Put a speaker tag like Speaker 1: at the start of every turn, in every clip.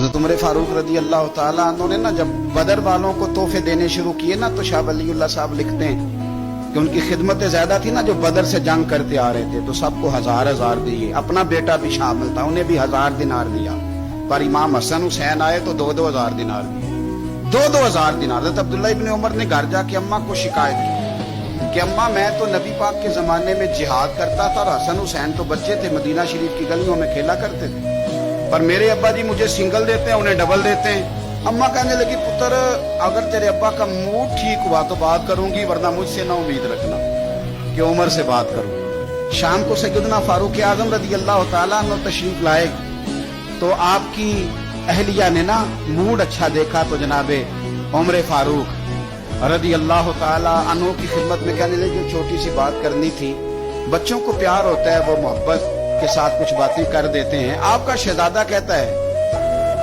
Speaker 1: हज़रत उमर फारूक रजी अल्लाह ताला अन्हु ने ना जब बदर वालों को तोहफे देने शुरू किए ना, तो शाह वलीउल्लाह साहब लिखते हैं कि उनकी खिदमतें ज्यादा थी ना, जो बदर से जंग करते आ रहे थे, तो सबको 1000 दिए। अपना बेटा भी शामिल था, उन्हें भी 1000 दिनार दिया। पर इमाम हसन हुसैन आए तो 2-2 हजार दिनार दिए, 2-2 हजार दिनार। हज़रत अब्दुल्लाह इब्न उमर ने घर जाके अम्मा को शिकायत की कि अम्मा, मैं तो नबी पाक के जमाने में जिहाद करता था और हसन हुसैन तो बच्चे थे, मदीना शरीफ की गलियों में खेला करते थे, पर मेरे अब्बा जी मुझे सिंगल देते हैं, उन्हें डबल देते हैं। अम्मा कहने लगी, पुत्र अगर तेरे अब्बा का मूड ठीक हुआ तो बात करूंगी, वरना मुझसे ना उम्मीद रखना कि उमर से बात करूं। शाम को सैयदना फारूक आजम रज़ी अल्लाह तआला अन्हु तशरीफ लाए, तो आपकी अहलिया ने ना मूड अच्छा देखा तो जनाबे उमर फारूक रज़ी अल्लाह तआला अन्हु की खिदमत में कहने लगे, छोटी सी बात करनी थी। बच्चों को प्यार होता है, वो मोहब्बत के साथ कुछ बातें कर देते हैं। आपका शहजादा कहता है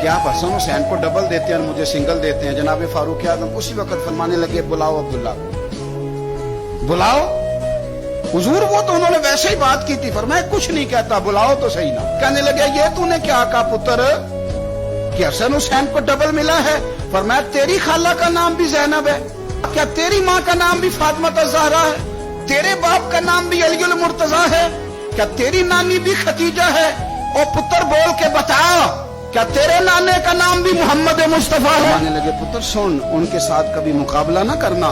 Speaker 1: कि आप हसन हुसैन को डबल देते हैं और मुझे सिंगल देते हैं। जनाब फारूक आजम उसी वक्त फरमाने लगे, बुलाओ अब्दुल्ला को, बुलाओ। हुजूर वो तो उन्होंने वैसे ही बात की थी, फरमाया कुछ नहीं कहता, बुलाओ तो सही ना। कहने लगे, ये तूने क्या कहा पुत्र कि हसन हुसैन को डबल मिला है? फरमाया, तेरी खाला का नाम भी ज़ैनब है, क्या तेरी माँ का नाम भी फातिमा ज़हरा है? तेरे बाप का नाम भी अलीउल मुर्तजा है? क्या तेरी नानी भी खदीजा है? और पुत्र बोल के बता, क्या तेरे नाने का नाम भी मोहम्मद मुस्तफा है? कहने लगे, पुत्र सुन, उनके साथ कभी मुकाबला ना करना।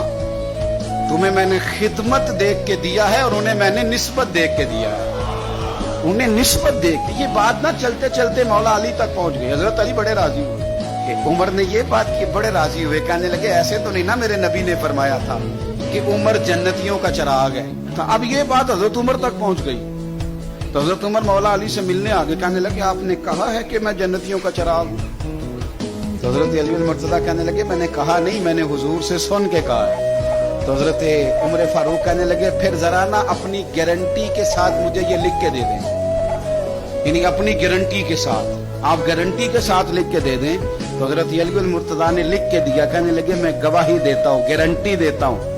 Speaker 1: तुम्हें मैंने खिदमत देख के दिया है और उन्हें मैंने निस्बत देख के दिया है, उन्हें निस्बत देख के। ये बात ना चलते चलते मौला अली तक पहुंच गई। हजरत अली बड़े राजी हुए कि उमर ने ये बात की, बड़े राजी हुए। कहने लगे, ऐसे तो नहीं ना, मेरे नबी ने फरमाया था कि उमर जन्नतियों का चिराग है। तो अब ये बात हजरत उमर तक पहुंच गई। तो हजरत उमर मौला अली से मिलने आगे, कहने लगे, आपने कहा है कि मैं जन्नतियों का चिराग हूं। तो हजरत अलीउल मुर्तजा कहने लगे, मैंने कहा नहीं, मैंने हुजूर से सुन के कहा है। तो हजरत उमर फारूक कहने लगे, फिर जरा ना अपनी गारंटी के साथ मुझे ये लिख के दे दें, यानी अपनी गारंटी के साथ, आप गारंटी के साथ लिख के दे दें। तो हजरत अलीउल मुर्तजा ने लिख के दिया। कहने लगे, मैं गवाही देता हूँ, गारंटी देता हूँ